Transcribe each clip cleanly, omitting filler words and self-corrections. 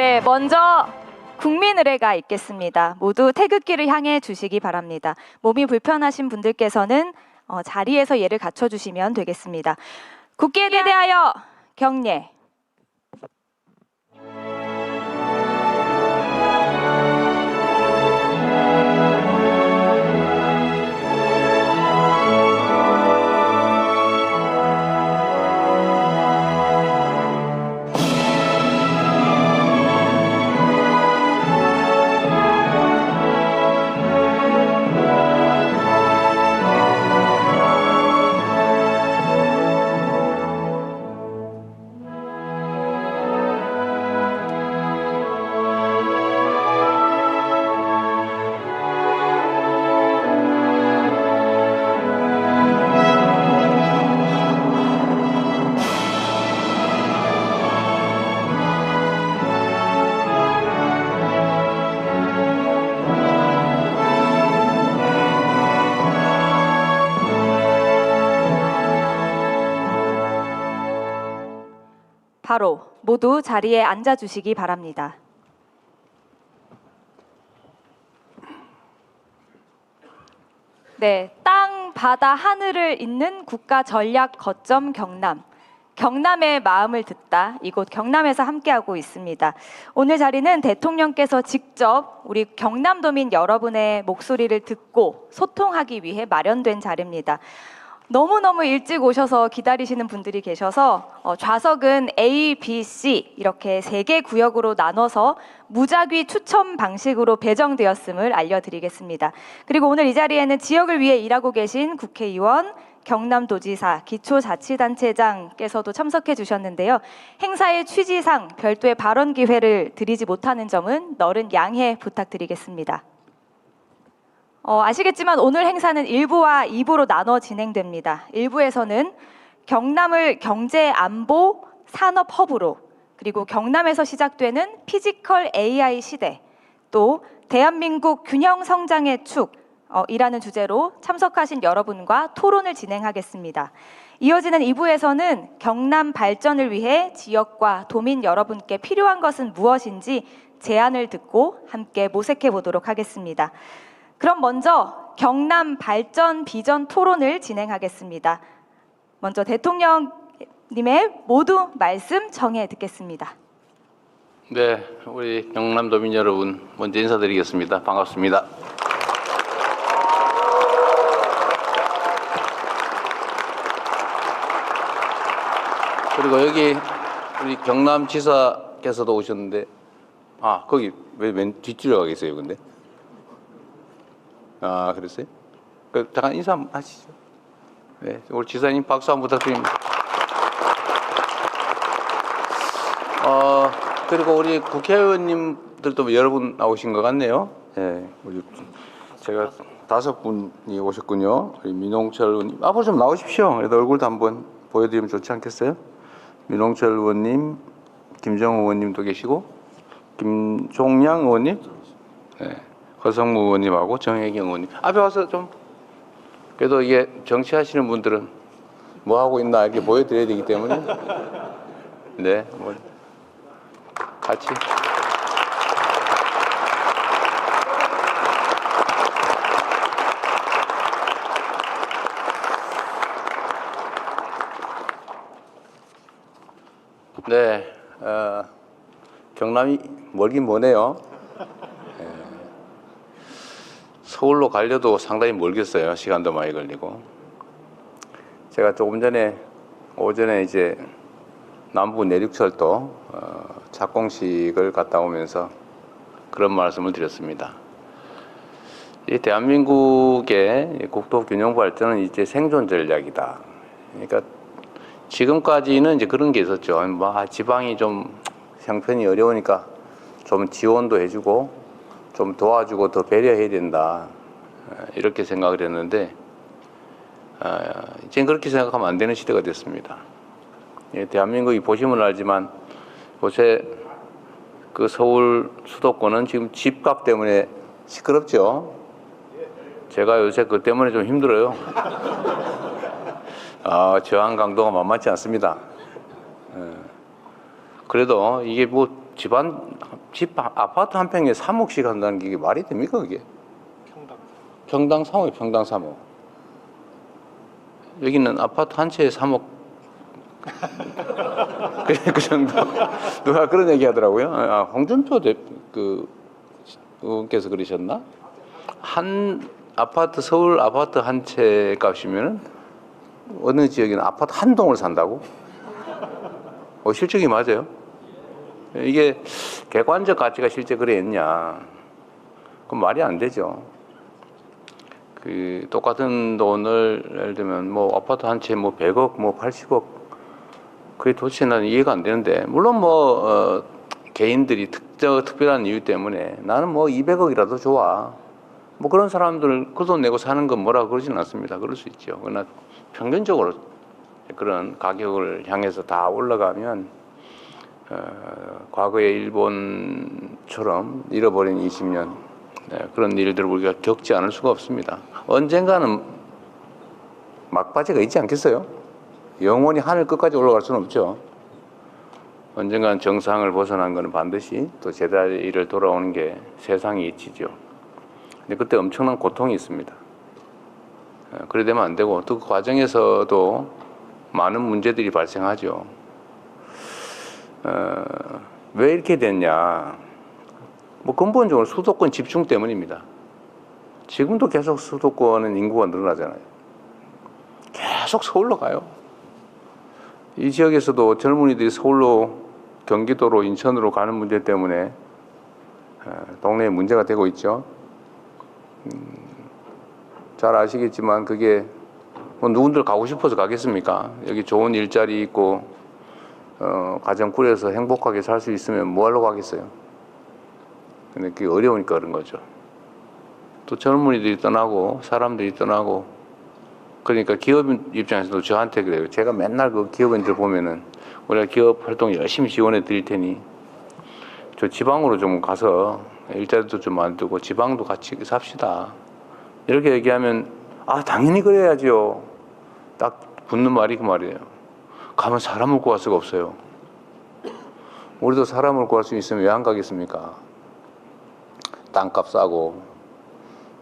네, 먼저 국민의례가 있겠습니다. 모두 태극기를 향해 주시기 바랍니다. 몸이 불편하신 분들께서는 자리에서 예를 갖춰주시면 되겠습니다. 국기에 대하여 경례. 바로 모두 자리에 앉아주시기 바랍니다. 네, 땅, 바다, 하늘을 잇는 국가 전략 거점 경남. 경남의 마음을 듣다. 이곳 경남에서 함께하고 있습니다. 오늘 자리는 대통령께서 직접 우리 경남도민 여러분의 목소리를 듣고 소통하기 위해 마련된 자리입니다. 너무너무 일찍 오셔서 기다리시는 분들이 계셔서 좌석은 A, B, C 이렇게 3개 구역으로 나눠서 무작위 추첨 방식으로 배정되었음을 알려드리겠습니다. 그리고 오늘 이 자리에는 지역을 위해 일하고 계신 국회의원, 경남도지사, 기초자치단체장께서도 참석해 주셨는데요. 행사의 취지상 별도의 발언 기회를 드리지 못하는 점은 너른 양해 부탁드리겠습니다. 아시겠지만 오늘 행사는 1부와 2부로 나눠 진행됩니다. 1부에서는 경남을 경제, 안보, 산업 허브로, 그리고 경남에서 시작되는 피지컬 AI 시대, 또 대한민국 균형 성장의 축, 이라는 주제로 참석하신 여러분과 토론을 진행하겠습니다. 이어지는 2부에서는 경남 발전을 위해 지역과 도민 여러분께 필요한 것은 무엇인지 제안을 듣고 함께 모색해 보도록 하겠습니다. 그럼 먼저 경남 발전 비전 토론을 진행하겠습니다. 먼저 대통령님의 모두 말씀 정해 듣겠습니다. 네, 우리 경남도민 여러분 먼저 인사드리겠습니다. 반갑습니다. 그리고 여기 우리 경남지사께서도 오셨는데, 거기 왜 맨 뒷줄에 가 계세요, 근데? 그랬어요? 잠깐 인사 한번 하시죠. 네, 우리 지사님 박수 한번 부탁드립니다. 그리고 우리 국회의원님들도 여러분 나오신 것 같네요. 네, 제가 5분이 오셨군요. 우리 민홍철 의원님, 앞으로 좀 나오십시오. 그래도 얼굴도 한번 보여드리면 좋지 않겠어요? 민홍철 의원님, 김정우 의원님도 계시고, 김종양 의원님, 네, 허성무 의원님하고 정혜경 의원님. 앞에 와서 좀, 그래도 이게 정치하시는 분들은 뭐 하고 있나 이렇게 보여드려야 되기 때문에, 네, 뭐, 같이. 네, 경남이 멀긴 머네요. 서울로 가려도 상당히 멀겠어요. 시간도 많이 걸리고. 제가 조금 전에 오전에 이제 남부 내륙철도 착공식을 갔다 오면서 그런 말씀을 드렸습니다. 이 대한민국의 국토 균형 발전은 이제 생존 전략이다. 그러니까 지금까지는 이제 그런 게 있었죠. 지방이 좀 형편이 어려우니까 좀 지원도 해주고 좀 도와주고 더 배려해야 된다. 이렇게 생각을 했는데, 이제 그렇게 생각하면 안 되는 시대가 됐습니다. 대한민국이 보시면 알지만 요새 그 서울 수도권은 지금 집값 때문에 시끄럽죠. 제가 요새 그 때문에 좀 힘들어요. 저항 강도가 만만치 않습니다. 그래도 이게 뭐 아파트 한 평에 3억씩 한다는 게 이게 말이 됩니까, 그게? 평당 3억, 평당 3억. 여기는 아파트 한 채에 3억. 그 정도. 누가 그런 얘기 하더라고요. 홍준표 의원께서 그러셨나? 서울 아파트 한 채 값이면 어느 지역에는 아파트 한 동을 산다고? 실적이 맞아요. 이게 객관적 가치가 실제 그래 있냐? 그럼 말이 안 되죠. 똑같은 돈을 예를 들면 뭐 아파트 한 채 뭐 100억, 뭐 80억 그게 도대체 나는 이해가 안 되는데 물론 개인들이 특별한 이유 때문에 나는 뭐 200억이라도 좋아. 뭐 그런 사람들 그 돈 내고 사는 건 뭐라 그러지는 않습니다. 그럴 수 있죠. 그러나 평균적으로 그런 가격을 향해서 다 올라가면 과거의 일본처럼 잃어버린 20년 그런 일들을 우리가 겪지 않을 수가 없습니다. 언젠가는 막바지가 있지 않겠어요? 영원히 하늘 끝까지 올라갈 수는 없죠. 언젠가는 정상을 벗어난 것은 반드시 또 제자리를 돌아오는 게 세상의 이치죠. 근데 그때 엄청난 고통이 있습니다. 그래 되면 안 되고 또 그 과정에서도 많은 문제들이 발생하죠. 왜 이렇게 됐냐? 뭐 근본적으로 수도권 집중 때문입니다. 지금도 계속 수도권은 인구가 늘어나잖아요. 계속 서울로 가요. 이 지역에서도 젊은이들이 서울로, 경기도로, 인천으로 가는 문제 때문에 동네에 문제가 되고 있죠. 잘 아시겠지만 그게 뭐 누군들 가고 싶어서 가겠습니까? 여기 좋은 일자리 있고 가정 꾸려서 행복하게 살 수 있으면 뭐하러 가겠어요? 근데 그게 어려우니까 그런 거죠. 또 젊은이들이 떠나고 사람들이 떠나고 그러니까 기업 입장에서도 저한테 그래요. 제가 맨날 그 기업인들 보면은 우리가 기업 활동 열심히 지원해 드릴 테니 저 지방으로 좀 가서 일자리도 좀 만들고 지방도 같이 삽시다. 이렇게 얘기하면 당연히 그래야지요. 딱 붙는 말이 그 말이에요. 가면 사람을 구할 수가 없어요. 우리도 사람을 구할 수 있으면 왜 안 가겠습니까? 땅값 싸고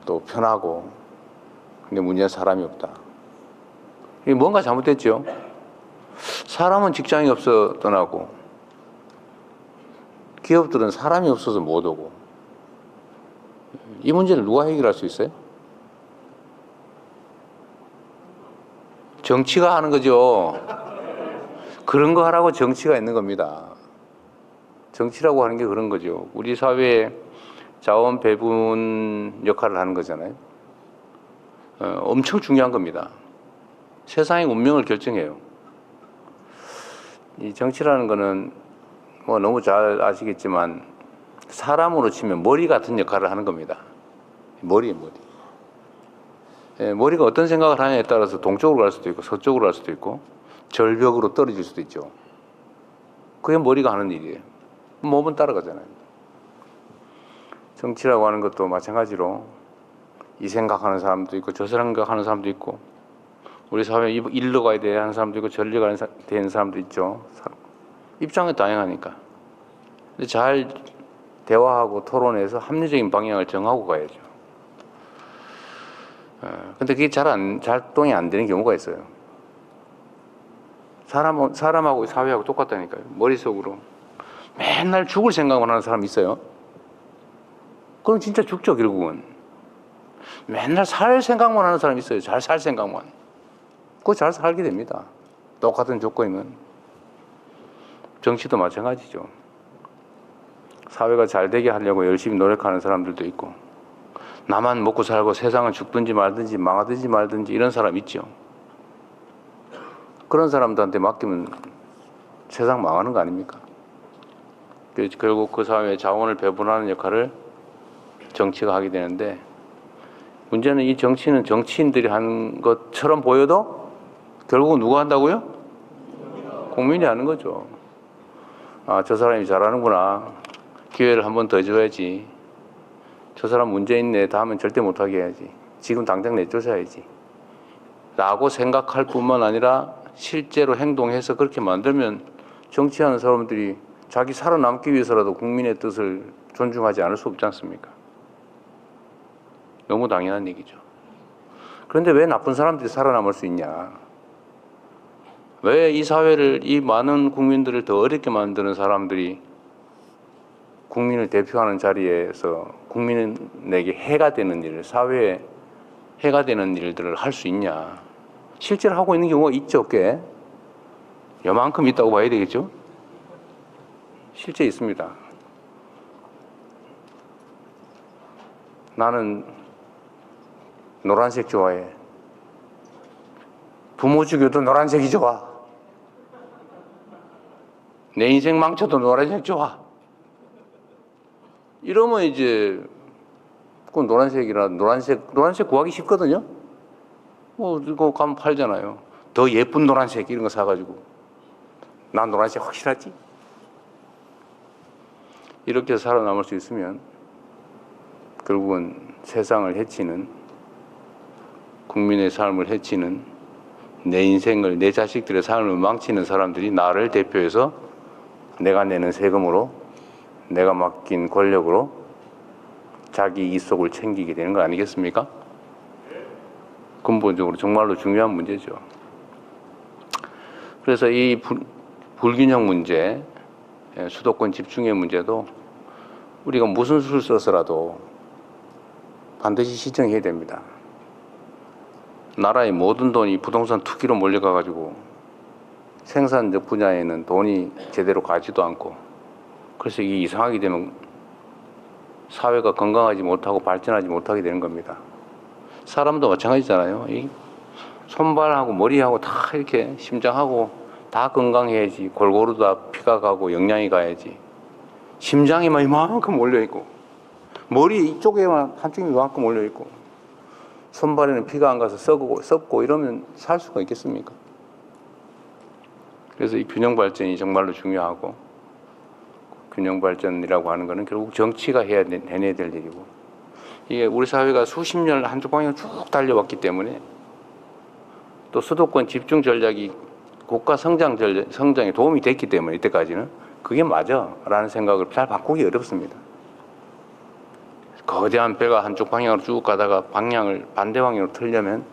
또 편하고 근데 문제는 사람이 없다. 이게 뭔가 잘못됐죠. 사람은 직장이 없어 떠나고 기업들은 사람이 없어서 못 오고 이 문제를 누가 해결할 수 있어요? 정치가 하는 거죠. 그런 거 하라고 정치가 있는 겁니다. 정치라고 하는 게 그런 거죠. 우리 사회에 자원 배분 역할을 하는 거잖아요. 엄청 중요한 겁니다. 세상의 운명을 결정해요. 이 정치라는 거는 뭐 너무 잘 아시겠지만 사람으로 치면 머리 같은 역할을 하는 겁니다. 머리에 머리. 머리가 어떤 생각을 하냐에 따라서 동쪽으로 갈 수도 있고 서쪽으로 갈 수도 있고 절벽으로 떨어질 수도 있죠. 그게 머리가 하는 일이에요. 몸은 따라가잖아요. 정치라고 하는 것도 마찬가지로 이 생각하는 사람도 있고 저 생각하는 사람도 있고 우리 사회에 일로 가야 돼 하는 사람도 있고 저리로 가야 되는 사람도 있죠. 입장이 다양하니까. 근데 잘 대화하고 토론해서 합리적인 방향을 정하고 가야죠. 근데 그게 작동이 안 되는 경우가 있어요. 사람하고 사회하고 똑같다니까요. 머릿속으로 맨날 죽을 생각만 하는 사람이 있어요. 그럼 진짜 죽죠, 결국은. 맨날 살 생각만 하는 사람이 있어요. 잘 살 생각만. 그거 잘 살게 됩니다. 똑같은 조건이면. 정치도 마찬가지죠. 사회가 잘 되게 하려고 열심히 노력하는 사람들도 있고 나만 먹고 살고 세상은 죽든지 말든지 망하든지 말든지 이런 사람 있죠. 그런 사람들한테 맡기면 세상 망하는 거 아닙니까? 결국 그 사회의 자원을 배분하는 역할을 정치가 하게 되는데 문제는 이 정치는 정치인들이 하는 것처럼 보여도 결국은 누가 한다고요? 국민이 하는 거죠. 저 사람이 잘하는구나. 기회를 한 번 더 줘야지. 저 사람 문제 있네. 다음엔 절대 못하게 해야지. 지금 당장 내쫓아야지. 라고 생각할 뿐만 아니라 실제로 행동해서 그렇게 만들면 정치하는 사람들이 자기 살아남기 위해서라도 국민의 뜻을 존중하지 않을 수 없지 않습니까? 너무 당연한 얘기죠. 그런데 왜 나쁜 사람들이 살아남을 수 있냐? 왜 이 사회를, 이 많은 국민들을 더 어렵게 만드는 사람들이 국민을 대표하는 자리에서 국민에게 해가 되는 일, 사회에 해가 되는 일들을 할 수 있냐? 실제로 하고 있는 경우가 있죠, 꽤. 요만큼 있다고 봐야 되겠죠? 실제 있습니다. 나는 노란색 좋아해. 부모 죽여도 노란색이 좋아. 내 인생 망쳐도 노란색 좋아. 이러면 이제 그건 노란색이라 노란색 구하기 쉽거든요. 이거 가면 팔잖아요. 더 예쁜 노란색 이런 거 사가지고 난 노란색 확실하지? 이렇게 살아남을 수 있으면 결국은 세상을 해치는, 국민의 삶을 해치는, 내 인생을, 내 자식들의 삶을 망치는 사람들이 나를 대표해서 내가 내는 세금으로, 내가 맡긴 권력으로 자기 이속을 챙기게 되는 거 아니겠습니까? 근본적으로 정말로 중요한 문제죠. 그래서 이 불균형 문제, 수도권 집중의 문제도 우리가 무슨 수를 써서라도 반드시 시정해야 됩니다. 나라의 모든 돈이 부동산 투기로 몰려가가지고 생산적 분야에는 돈이 제대로 가지도 않고, 그래서 이게 이상하게 되면 사회가 건강하지 못하고 발전하지 못하게 되는 겁니다. 사람도 마찬가지잖아요. 이 손발하고 머리하고 다 이렇게 심장하고 다 건강해야지, 골고루 다 피가 가고 영양이 가야지. 심장에만 이만큼 몰려있고, 머리 이쪽에만 한쪽이 이만큼 몰려있고, 손발에는 피가 안 가서 썩고 이러면 살 수가 있겠습니까? 그래서 이 균형 발전이 정말로 중요하고, 균형 발전이라고 하는 것은 결국 정치가 해내야 될 일이고, 이게 우리 사회가 수십 년 한쪽 방향을 쭉 달려왔기 때문에, 또 수도권 집중 전략이 국가 성장에 도움이 됐기 때문에 이때까지는 그게 맞아 라는 생각을 잘 바꾸기 어렵습니다. 거대한 배가 한쪽 방향으로 쭉 가다가 방향을 반대 방향으로 틀려면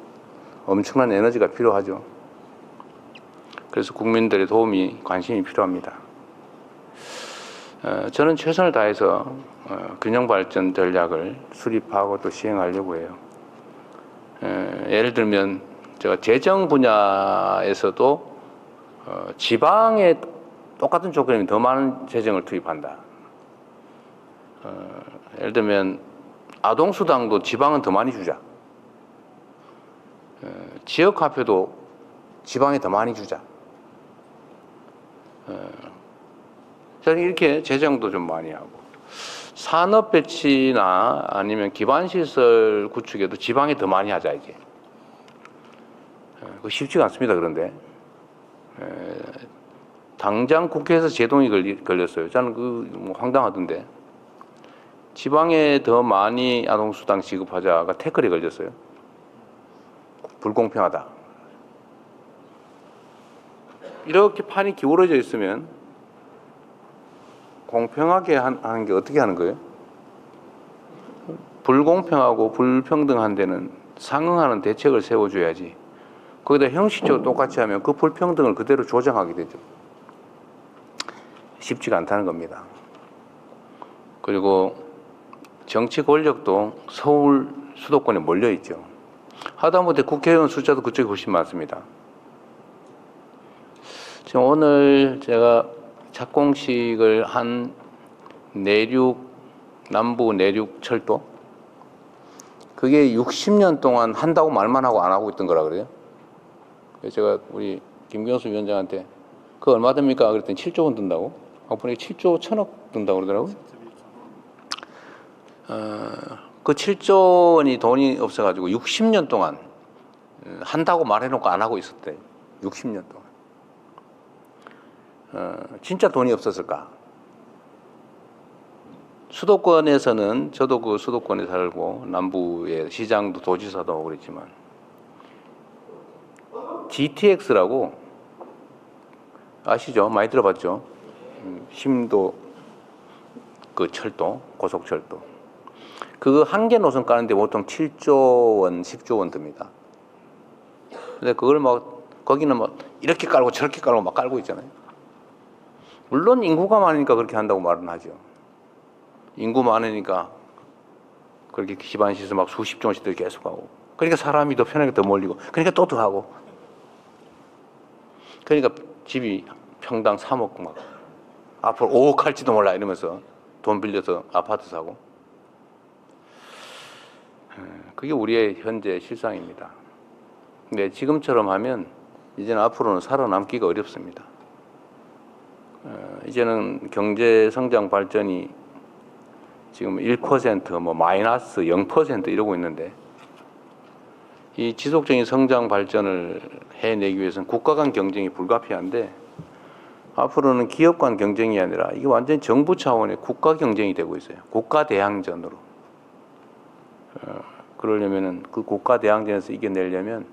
엄청난 에너지가 필요하죠. 그래서 국민들의 도움이, 관심이 필요합니다. 저는 최선을 다해서 균형 발전 전략을 수립하고 또 시행하려고 해요. 예를 들면 제가 재정 분야에서도 지방에 똑같은 조건이면 더 많은 재정을 투입한다. 예를 들면 아동수당도 지방은 더 많이 주자. 지역화폐도 지방에 더 많이 주자. 저는 이렇게 재정도 좀 많이 하고, 산업 배치나 아니면 기반시설 구축에도 지방에 더 많이 하자 이게. 그거 쉽지가 않습니다. 그런데 당장 국회에서 제동이 걸렸어요. 저는 뭐 황당하던데. 지방에 더 많이 아동수당 지급하자가 태클이 걸렸어요. 불공평하다. 이렇게 판이 기울어져 있으면 공평하게 하는 게 어떻게 하는 거예요? 불공평하고 불평등한 데는 상응하는 대책을 세워줘야지. 거기다 형식적으로 똑같이 하면 그 불평등을 그대로 조장하게 되죠. 쉽지가 않다는 겁니다. 그리고 정치 권력도 서울 수도권에 몰려있죠. 하다못해 국회의원 숫자도 그쪽이 훨씬 많습니다. 지금 오늘 제가 착공식을 한 남부 내륙 철도, 그게 60년 동안 한다고 말만 하고 안 하고 있던 거라 그래요. 그래서 제가 우리 김경수 위원장한테 그거 얼마 듭니까? 그랬더니 7조 원 든다고. 보니까 7조 1천억 든다고 그러더라고요. 그 7조 원이 돈이 없어가지고 60년 동안 한다고 말해놓고 안 하고 있었대. 60년 동안. 진짜 돈이 없었을까? 수도권에서는, 저도 그 수도권에 살고 남부의 시장도 도지사도 하고 그랬지만, GTX라고 아시죠? 많이 들어봤죠? 심도 그 철도, 고속철도. 그거 한 개 노선 까는데 보통 7조 원, 10조 원 듭니다. 근데 그걸 막 거기는 막 이렇게 깔고 저렇게 깔고 막 깔고 있잖아요. 물론 인구가 많으니까 그렇게 한다고 말은 하죠. 인구 많으니까 그렇게 기반 시설 막 수십 종씩 계속 하고. 그러니까 사람이 더 편하게 더 몰리고. 그러니까 또 더 하고. 그러니까 집이 평당 3억 막 앞으로 5억 할지도 몰라 이러면서 돈 빌려서 아파트 사고. 그게 우리의 현재 실상입니다. 근데 지금처럼 하면 이제는 앞으로는 살아남기가 어렵습니다. 이제는 경제 성장 발전이 지금 1%, 뭐 마이너스 0% 이러고 있는데 이 지속적인 성장 발전을 해내기 위해서는 국가 간 경쟁이 불가피한데 앞으로는 기업 간 경쟁이 아니라 이게 완전히 정부 차원의 국가 경쟁이 되고 있어요. 국가 대항전으로. 그러려면은 그 국가 대항전에서 이겨내려면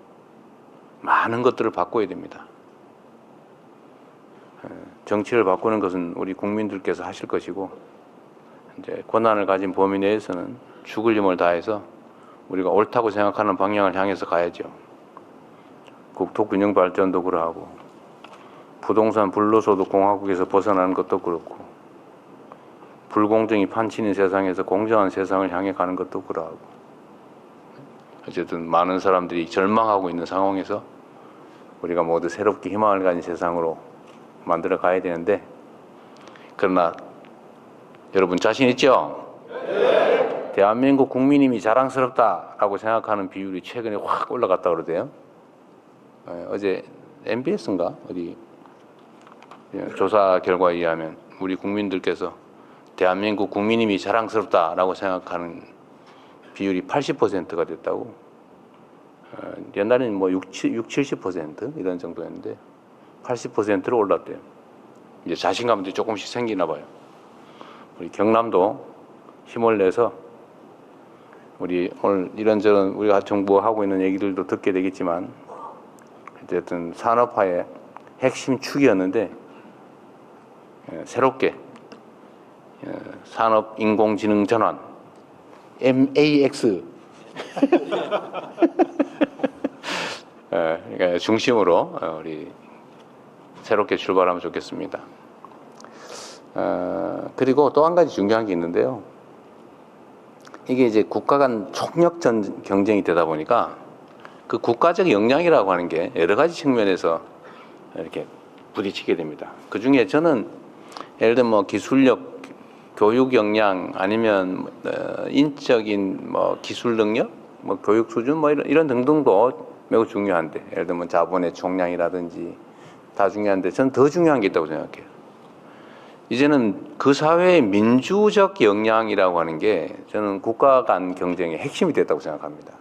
많은 것들을 바꿔야 됩니다. 정치를 바꾸는 것은 우리 국민들께서 하실 것이고 이제 권한을 가진 범위 내에서는 죽을 힘을 다해서 우리가 옳다고 생각하는 방향을 향해서 가야죠. 국토균형 발전도 그러하고 부동산 불로소득 공화국에서 벗어나는 것도 그렇고 불공정이 판치는 세상에서 공정한 세상을 향해 가는 것도 그러하고 어쨌든 많은 사람들이 절망하고 있는 상황에서 우리가 모두 새롭게 희망을 가진 세상으로 만들어 가야 되는데 그러나 여러분 자신 있죠? 네. 대한민국 국민님이 자랑스럽다라고 생각하는 비율이 최근에 확 올라갔다 그러대요. 어제 MBS인가 어디 조사 결과에 의하면 우리 국민들께서 대한민국 국민님이 자랑스럽다라고 생각하는 비율이 80%가 됐다고. 옛날에는 뭐 70% 이런 정도였는데 80%로 올랐대요. 이제 자신감도 조금씩 생기나 봐요. 우리 경남도 힘을 내서 우리 오늘 이런저런 우리가 정부가 하고 있는 얘기들도 듣게 되겠지만 어쨌든 산업화의 핵심 축이었는데 새롭게 산업 인공지능 전환 MAX 그러니까 중심으로 우리 새롭게 출발하면 좋겠습니다. 그리고 또 한 가지 중요한 게 있는데요. 이게 이제 국가 간 총력 경쟁이 되다 보니까 그 국가적 역량이라고 하는 게 여러 가지 측면에서 이렇게 부딪히게 됩니다. 그 중에 저는 예를 들면 뭐 기술력, 교육 역량 아니면 인적인 뭐 기술 능력, 뭐 교육 수준 뭐 이런 등등도 매우 중요한데 예를 들면 자본의 총량이라든지 다 중요한데 저는 더 중요한 게 있다고 생각해요. 이제는 그 사회의 민주적 역량이라고 하는 게 저는 국가 간 경쟁의 핵심이 됐다고 생각합니다.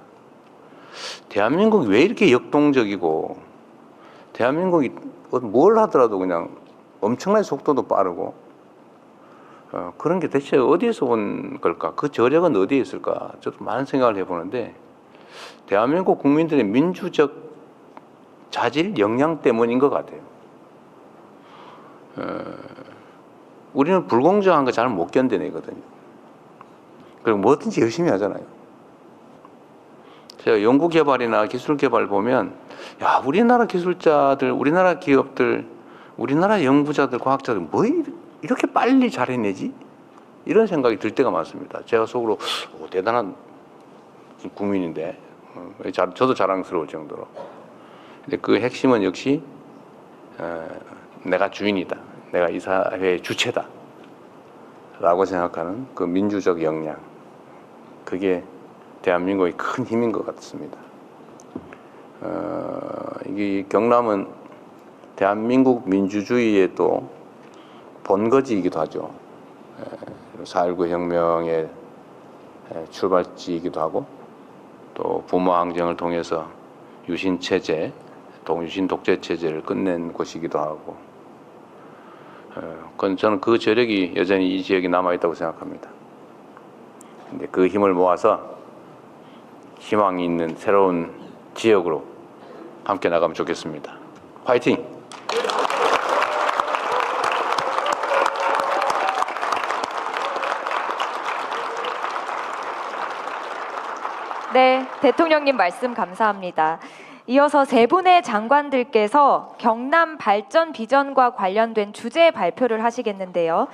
대한민국이 왜 이렇게 역동적이고 대한민국이 뭘 하더라도 그냥 엄청난 속도도 빠르고 그런 게 대체 어디에서 온 걸까? 그 저력은 어디에 있을까? 저도 많은 생각을 해보는데 대한민국 국민들의 민주적 자질, 역량 때문인 것 같아요. 우리는 불공정한 거 잘 못 견뎌내거든요. 그리고 뭐든지 열심히 하잖아요. 제가 연구개발이나 기술개발 보면 야 우리나라 기술자들, 우리나라 기업들, 우리나라 연구자들, 과학자들 뭐 이렇게 빨리 잘해내지? 이런 생각이 들 때가 많습니다. 제가 속으로 대단한 국민인데 저도 자랑스러울 정도로. 근데 그 핵심은 역시 내가 주인이다. 내가 이 사회의 주체다. 라고 생각하는 그 민주적 역량. 그게 대한민국의 큰 힘인 것 같습니다. 이게 경남은 대한민국 민주주의의 또 본거지이기도 하죠. 4.19 혁명의 출발지이기도 하고 또 부모항쟁을 통해서 유신체제, 유신 독재체제를 끝낸 곳이기도 하고 저는 그 저력이 여전히 이 지역에 남아있다고 생각합니다. 근데 그 힘을 모아서 희망이 있는 새로운 지역으로 함께 나가면 좋겠습니다. 화이팅! 네, 대통령님 말씀 감사합니다. 이어서 세 분의 장관들께서 경남 발전 비전과 관련된 주제 발표를 하시겠는데요.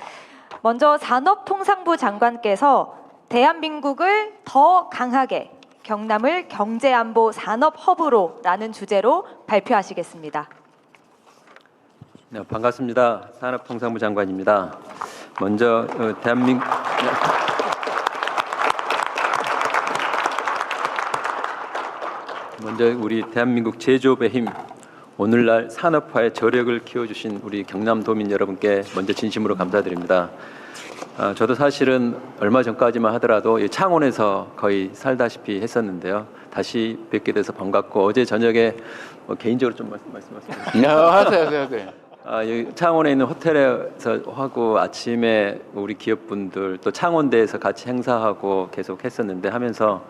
먼저 산업통상부 장관께서 대한민국을 더 강하게 경남을 경제안보 산업허브로 라는 주제로 발표하시겠습니다. 네, 반갑습니다. 산업통상부 장관입니다. 먼저 우리 대한민국 제조업의 힘, 오늘날 산업화의 저력을 키워주신 우리 경남도민 여러분께 먼저 진심으로 감사드립니다. 저도 사실은 얼마 전까지만 하더라도 이 창원에서 거의 살다시피 했었는데요. 다시 뵙게 돼서 반갑고 어제 저녁에 개인적으로 좀 말씀하세요. 하세요. 여기 창원에 있는 호텔에서 하고 아침에 우리 기업분들 또 창원대에서 같이 행사하고 계속 했었는데 하면서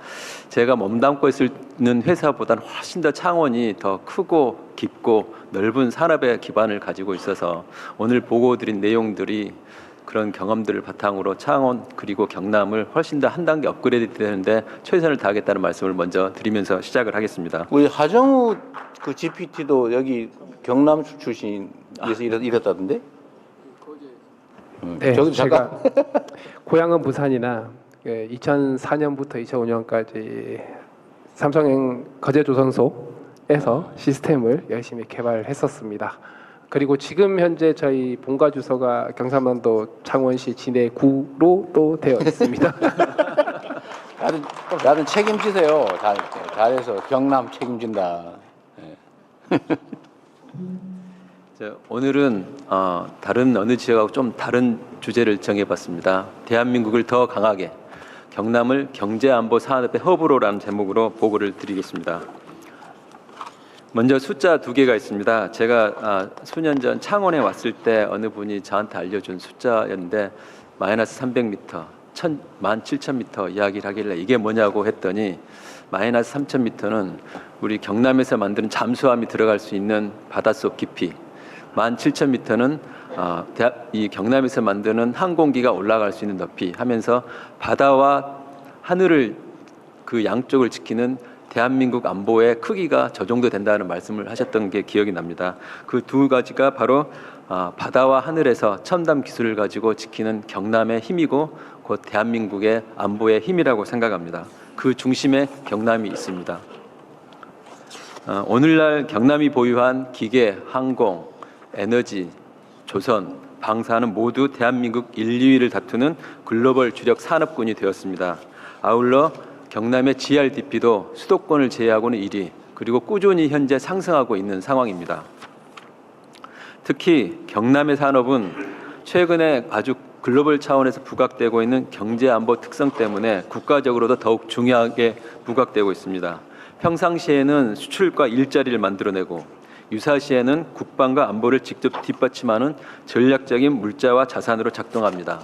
제가 몸담고 있는 회사보다는 훨씬 더 창원이 더 크고 깊고 넓은 산업의 기반을 가지고 있어서 오늘 보고드린 내용들이 그런 경험들을 바탕으로 창원 그리고 경남을 훨씬 더 한 단계 업그레이드 되는데 최선을 다하겠다는 말씀을 먼저 드리면서 시작을 하겠습니다. 우리 하정우 그 GPT도 여기 경남 출신에서 일했다던데? 네, 저기 제가 고향은 부산이나 2004년부터 2005년까지 삼성행 거제조선소에서 시스템을 열심히 개발했었습니다. 그리고 지금 현재 저희 본가 주소가 경상남도 창원시 진해구로 또 되어 있습니다. 나는 책임지세요. 잘해서 경남 책임진다. 오늘은 다른 어느 지역하고 좀 다른 주제를 정해봤습니다. 대한민국을 더 강하게 경남을 경제안보 산업의 허브로라는 제목으로 보고를 드리겠습니다. 먼저 숫자 두 개가 있습니다. 제가 수년 전 창원에 왔을 때 어느 분이 저한테 알려준 숫자였는데 마이너스 300m, 17,000m 이야기를 하길래 이게 뭐냐고 했더니 마이너스 3,000m는 우리 경남에서 만드는 잠수함이 들어갈 수 있는 바닷속 깊이, 17,000m는 이 경남에서 만드는 항공기가 올라갈 수 있는 높이 하면서 바다와 하늘을 그 양쪽을 지키는 대한민국 안보의 크기가 저 정도 된다는 말씀을 하셨던 게 기억이 납니다. 그 두 가지가 바로 바다와 하늘에서 첨단 기술을 가지고 지키는 경남의 힘이고 곧 대한민국의 안보의 힘이라고 생각합니다. 그 중심에 경남이 있습니다. 오늘날 경남이 보유한 기계, 항공, 에너지, 조선, 방사는 모두 대한민국 1, 2위를 다투는 글로벌 주력 산업군이 되었습니다. 아울러 경남의 GRDP도 수도권을 제외하고는 1위, 그리고 꾸준히 현재 상승하고 있는 상황입니다. 특히 경남의 산업은 최근에 아주 글로벌 차원에서 부각되고 있는 경제안보 특성 때문에 국가적으로도 더욱 중요하게 부각되고 있습니다. 평상시에는 수출과 일자리를 만들어내고 유사시에는 국방과 안보를 직접 뒷받침하는 전략적인 물자와 자산으로 작동합니다.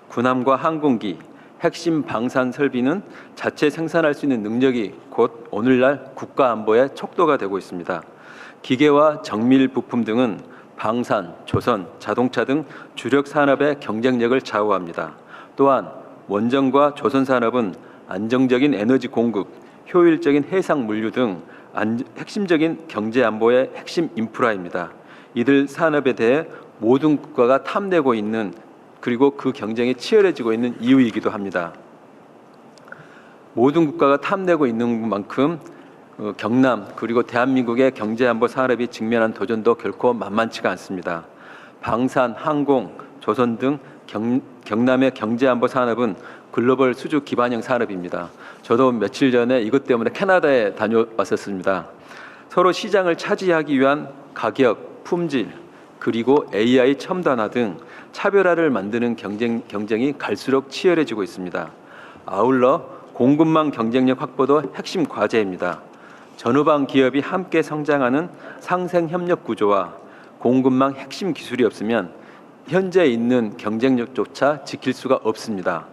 군함과 항공기, 핵심 방산 설비는 자체 생산할 수 있는 능력이 곧 오늘날 국가 안보의 척도가 되고 있습니다. 기계와 정밀 부품 등은 방산, 조선, 자동차 등 주력 산업의 경쟁력을 좌우합니다. 또한 원전과 조선 산업은 안정적인 에너지 공급, 효율적인 해상 물류 등 핵심적인 경제 안보의 핵심 인프라입니다. 이들 산업에 대해 모든 국가가 탐내고 있는 그리고 그 경쟁이 치열해지고 있는 이유이기도 합니다. 모든 국가가 탐내고 있는 만큼 경남 그리고 대한민국의 경제안보 산업이 직면한 도전도 결코 만만치가 않습니다. 방산, 항공, 조선 등 경남의 경제안보 산업은 글로벌 수주 기반형 산업입니다. 저도 며칠 전에 이것 때문에 캐나다에 다녀왔었습니다. 서로 시장을 차지하기 위한 가격, 품질, 그리고 AI 첨단화 등 차별화를 만드는 경쟁이 갈수록 치열해지고 있습니다. 아울러 공급망 경쟁력 확보도 핵심 과제입니다. 전후방 기업이 함께 성장하는 상생협력 구조와 공급망 핵심 기술이 없으면 현재 있는 경쟁력조차 지킬 수가 없습니다.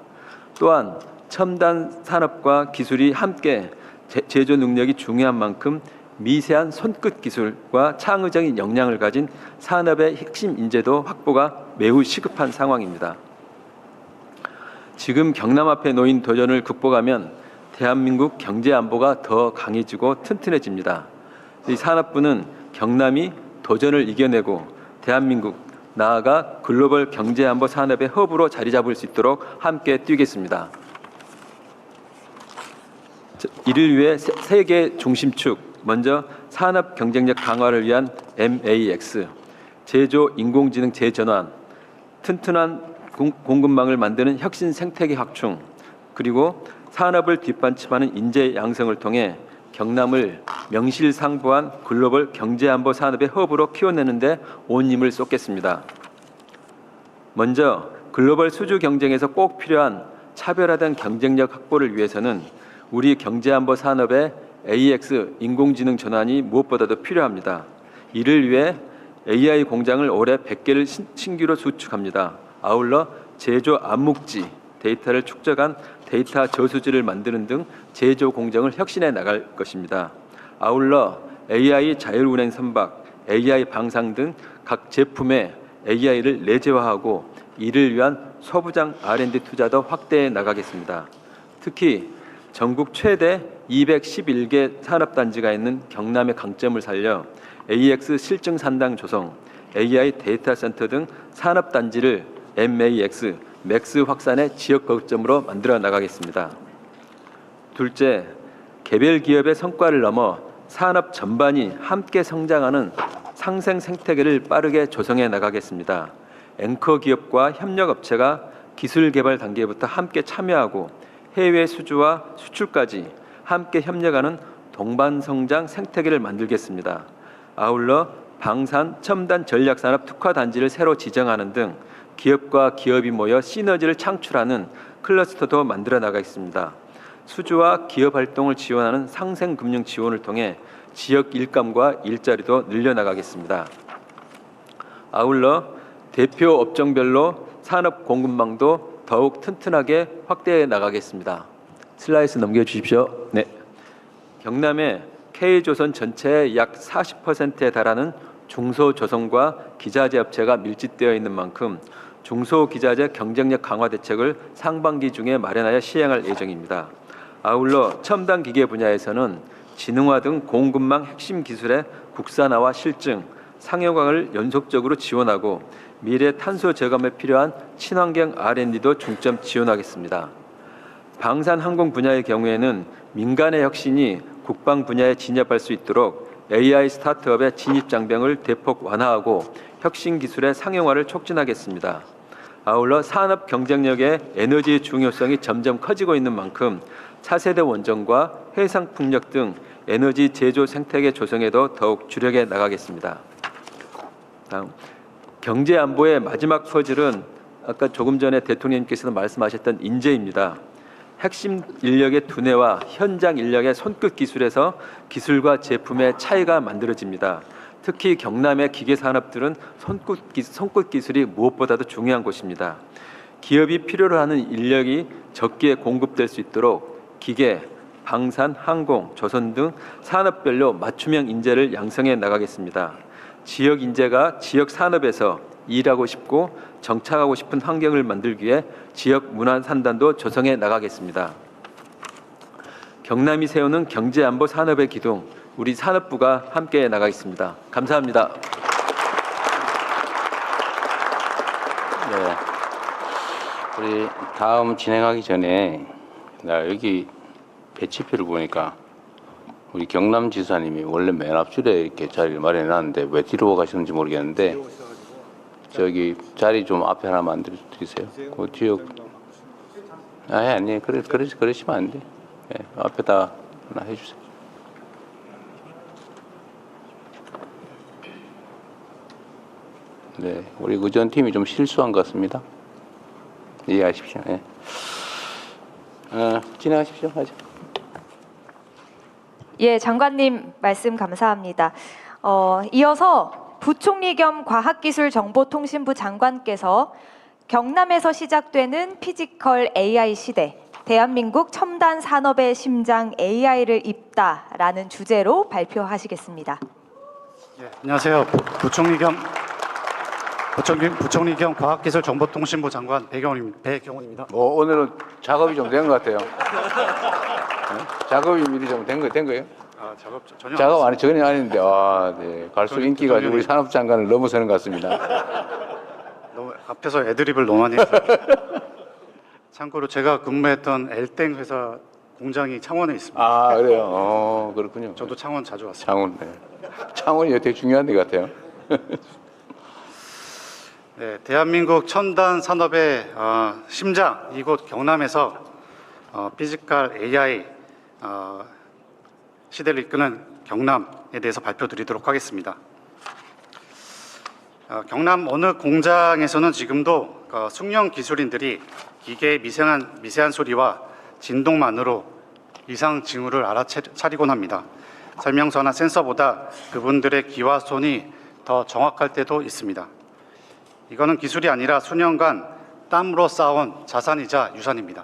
또한 첨단 산업과 기술이 함께 제조 능력이 중요한 만큼 미세한 손끝 기술과 창의적인 역량을 가진 산업의 핵심 인재도 확보가 매우 시급한 상황입니다. 지금 경남 앞에 놓인 도전을 극복하면 대한민국 경제 안보가 더 강해지고 튼튼해집니다. 이 산업부는 경남이 도전을 이겨내고 대한민국 나아가 글로벌 경제 안보 산업의 허브로 자리 잡을 수 있도록 함께 뛰겠습니다. 이를 위해 세계 중심축, 먼저 산업 경쟁력 강화를 위한 MAX, 제조 인공지능 재전환, 튼튼한 공급망을 만드는 혁신 생태계 확충, 그리고 산업을 뒷받침하는 인재 양성을 통해 경남을 명실상부한 글로벌 경제안보 산업의 허브로 키워내는 데 온 힘을 쏟겠습니다. 먼저 글로벌 수주 경쟁에서 꼭 필요한 차별화된 경쟁력 확보를 위해서는 우리 경제안보 산업의 AX 인공지능 전환이 무엇보다도 필요합니다. 이를 위해 AI 공장을 올해 100개를 신규로 수축합니다. 아울러 제조 암묵지 데이터를 축적한 데이터 저수지를 만드는 등 제조 공정을 혁신해 나갈 것입니다. 아울러 AI 자율운행 선박, AI 방상 등 각 제품에 AI를 내재화하고 이를 위한 소부장 R&D 투자도 확대해 나가겠습니다. 특히 전국 최대 211개 산업단지가 있는 경남의 강점을 살려 AX 실증 산당 조성, AI 데이터 센터 등 산업단지를 MAX, 맥스 확산의 지역 거점으로 만들어 나가겠습니다. 둘째, 개별 기업의 성과를 넘어 산업 전반이 함께 성장하는 상생 생태계를 빠르게 조성해 나가겠습니다. 앵커 기업과 협력업체가 기술 개발 단계부터 함께 참여하고 해외 수주와 수출까지 함께 협력하는 동반 성장 생태계를 만들겠습니다. 아울러 방산 첨단 전략산업 특화 단지를 새로 지정하는 등 기업과 기업이 모여 시너지를 창출하는 클러스터도 만들어 나가겠습니다. 수주와 기업 활동을 지원하는 상생금융 지원을 통해 지역 일감과 일자리도 늘려나가겠습니다. 아울러 대표 업종별로 산업 공급망도 더욱 튼튼하게 확대해 나가겠습니다. 슬라이드 넘겨주십시오. 네. 경남의 K조선 전체의 약 40%에 달하는 중소조선과 기자재 업체가 밀집되어 있는 만큼 중소기자재 경쟁력 강화 대책을 상반기 중에 마련하여 시행할 예정입니다. 아울러 첨단 기계 분야에서는 지능화 등 공급망 핵심 기술의 국산화와 실증, 상용화를 연속적으로 지원하고 미래 탄소 저감에 필요한 친환경 R&D도 중점 지원하겠습니다. 방산 항공 분야의 경우에는 민간의 혁신이 국방 분야에 진입할 수 있도록 AI 스타트업의 진입 장벽을 대폭 완화하고 혁신 기술의 상용화를 촉진하겠습니다. 아울러 산업 경쟁력의 에너지의 중요성이 점점 커지고 있는 만큼 차세대 원전과 해상 풍력 등 에너지 제조 생태계 조성에도 더욱 주력해 나가겠습니다. 다음, 경제 안보의 마지막 퍼즐은 아까 조금 전에 대통령님께서 말씀하셨던 인재입니다. 핵심 인력의 두뇌와 현장 인력의 손끝 기술에서 기술과 제품의 차이가 만들어집니다. 특히 경남의 기계 산업들은 손끝 기술이 무엇보다도 중요한 곳입니다. 기업이 필요로 하는 인력이 적기에 공급될 수 있도록 기계, 방산, 항공, 조선 등 산업별로 맞춤형 인재를 양성해 나가겠습니다. 지역 인재가 지역 산업에서 일하고 싶고 정착하고 싶은 환경을 만들기 위해 지역 문화 산단도 조성해 나가겠습니다. 경남이 세우는 경제안보 산업의 기둥, 우리 산업부가 함께 나가겠습니다. 감사합니다. 네. 우리 다음 진행하기 전에 나 여기 배치표를 보니까 우리 경남지사님이 원래 맨 앞줄에 이렇게 자리를 마련해놨는데 왜 뒤로 가시는지 모르겠는데 저기 자리 좀 앞에 하나 만들어 주세요. 그 지역 아니 그러시면 안 돼. 네, 앞에다 하나 해주세요. 네, 우리 의전팀이 좀 실수한 것 같습니다. 이해하십시오. 네. 진행하십시오. 하죠. 예, 장관님 말씀 감사합니다. 이어서 부총리 겸 과학기술정보통신부 장관께서 경남에서 시작되는 피지컬 AI 시대, 대한민국 첨단 산업의 심장 AI를 잇다라는 주제로 발표하시겠습니다. 예, 안녕하세요. 부총리 겸 부총리 겸 과학기술정보통신부 장관 배경원입니다. 오늘은 작업이 좀 된 것 같아요. 네? 작업이 미리 좀 된 거예요? 아, 전혀 작업 아니 전혀 아닌데 네. 갈수록 인기가 우리 산업장관을 넘어서는 것 같습니다. 너무 앞에서 애드립을 너무 많이 해서. 참고로 제가 근무했던 엘땡 회사 공장이 창원에 있습니다. 아 그래요? 그렇군요. 저도 창원 자주 왔습니다. 창원, 네. 창원이 되게 중요한 데 같아요. 네, 대한민국 첨단 산업의 심장 이곳 경남에서 피지컬 AI 시대를 이끄는 경남에 대해서 발표드리도록 하겠습니다. 경남 어느 공장에서는 지금도 숙련 기술인들이 기계의 미세한 소리와 진동만으로 이상 징후를 알아차리곤 합니다. 설명서나 센서보다 그분들의 귀와 손이 더 정확할 때도 있습니다. 이거는 기술이 아니라 수년간 땀으로 쌓아온 자산이자 유산입니다.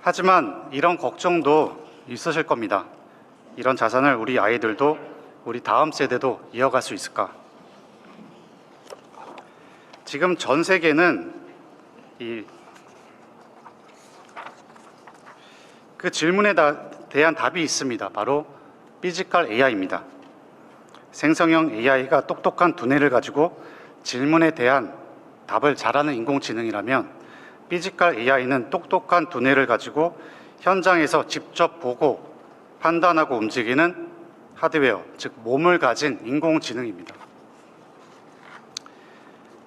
하지만 이런 걱정도 있으실 겁니다. 이런 자산을 우리 아이들도 우리 다음 세대도 이어갈 수 있을까? 지금 전 세계는 그 질문에 대한 답이 있습니다. 바로 피지컬 AI입니다. 생성형 AI가 똑똑한 두뇌를 가지고 질문에 대한 답을 잘하는 인공지능이라면 피지컬 AI는 똑똑한 두뇌를 가지고 현장에서 직접 보고 판단하고 움직이는 하드웨어, 즉 몸을 가진 인공지능입니다.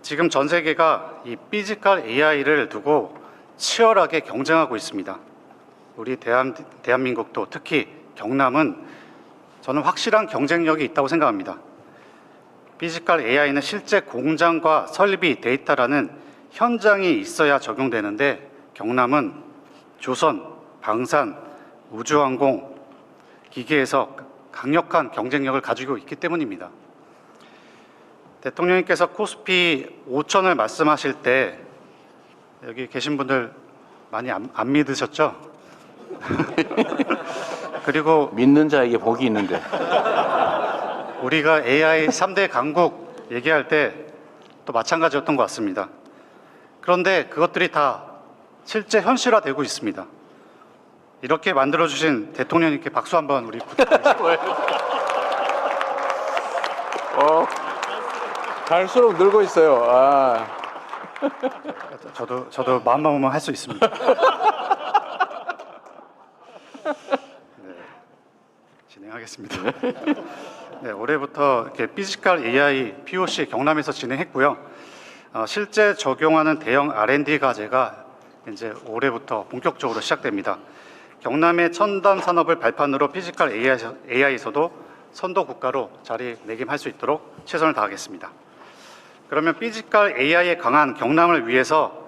지금 전 세계가 이 피지컬 AI를 두고 치열하게 경쟁하고 있습니다. 우리 대한민국도 특히 경남은 저는 확실한 경쟁력이 있다고 생각합니다. 피지컬 AI는 실제 공장과 설비, 데이터라는 현장이 있어야 적용되는데 경남은 조선, 방산, 우주항공, 기계에서 강력한 경쟁력을 가지고 있기 때문입니다. 대통령님께서 코스피 5천을 말씀하실 때 여기 계신 분들 많이 안 믿으셨죠? 그리고 믿는 자에게 복이 있는데. 우리가 AI 3대 강국 얘기할 때 또 마찬가지였던 것 같습니다. 그런데 그것들이 다 실제 현실화되고 있습니다. 이렇게 만들어주신 대통령님께 박수 한번 우리 부탁드리겠습니다. 갈수록 늘고 있어요. 저도 마음만 오면 할 수 있습니다. 네, 진행하겠습니다. 네, 올해부터 이렇게 피지컬 AI POC 경남에서 진행했고요. 실제 적용하는 대형 R&D 과제가 이제 올해부터 본격적으로 시작됩니다. 경남의 첨단 산업을 발판으로 피지컬 AI에서도 선도 국가로 자리매김할 수 있도록 최선을 다하겠습니다. 그러면 피지컬 AI에 강한 경남을 위해서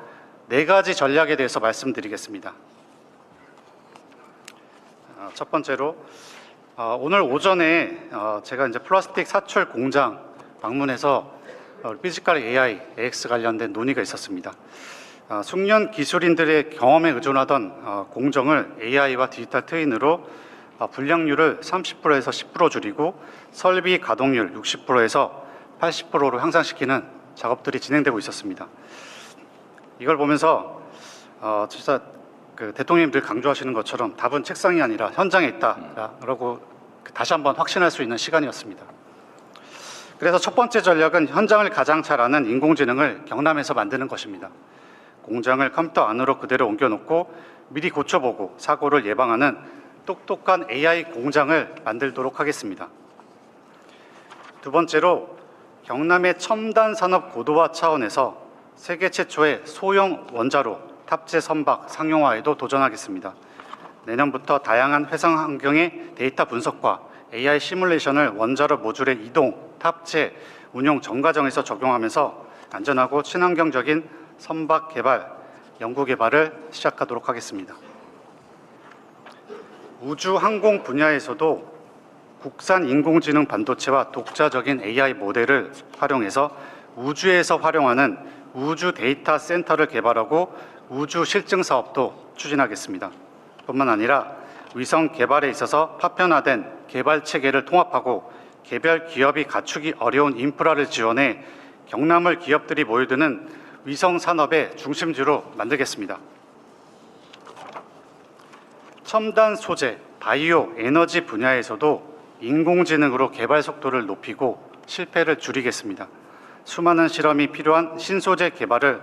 4가지 전략에 대해서 말씀드리겠습니다. 첫 번째로 오늘 오전에 제가 이제 플라스틱 사출 공장 방문해서 피지컬 AI, AX 관련된 논의가 있었습니다. 숙련 기술인들의 경험에 의존하던 공정을 AI와 디지털 트윈으로 불량률을 30%에서 10% 줄이고 설비 가동률 60%에서 80%로 향상시키는 작업들이 진행되고 있었습니다. 이걸 보면서 진짜 그 대통령님 늘 강조하시는 것처럼 답은 책상이 아니라 현장에 있다라고 다시 한번 확신할 수 있는 시간이었습니다. 그래서 첫 번째 전략은 현장을 가장 잘 아는 인공지능을 경남에서 만드는 것입니다. 공장을 컴퓨터 안으로 그대로 옮겨놓고 미리 고쳐보고 사고를 예방하는 똑똑한 AI 공장을 만들도록 하겠습니다. 두 번째로 경남의 첨단 산업 고도화 차원에서 세계 최초의 소형 원자로 탑재 선박 상용화에도 도전하겠습니다. 내년부터 다양한 회상 환경의 데이터 분석과 AI 시뮬레이션을 원자로 모듈의 이동, 탑재, 운용 전 과정에서 적용하면서 안전하고 친환경적인 선박 개발, 연구 개발을 시작하도록 하겠습니다. 우주 항공 분야에서도 국산 인공지능 반도체와 독자적인 AI 모델을 활용해서 우주에서 활용하는 우주 데이터 센터를 개발하고 우주 실증 사업도 추진하겠습니다. 뿐만 아니라 위성 개발에 있어서 파편화된 개발 체계를 통합하고 개별 기업이 갖추기 어려운 인프라를 지원해 경남을 기업들이 모여드는 위성 산업의 중심지로 만들겠습니다. 첨단 소재, 바이오, 에너지 분야에서도 인공지능으로 개발 속도를 높이고 실패를 줄이겠습니다. 수많은 실험이 필요한 신소재 개발을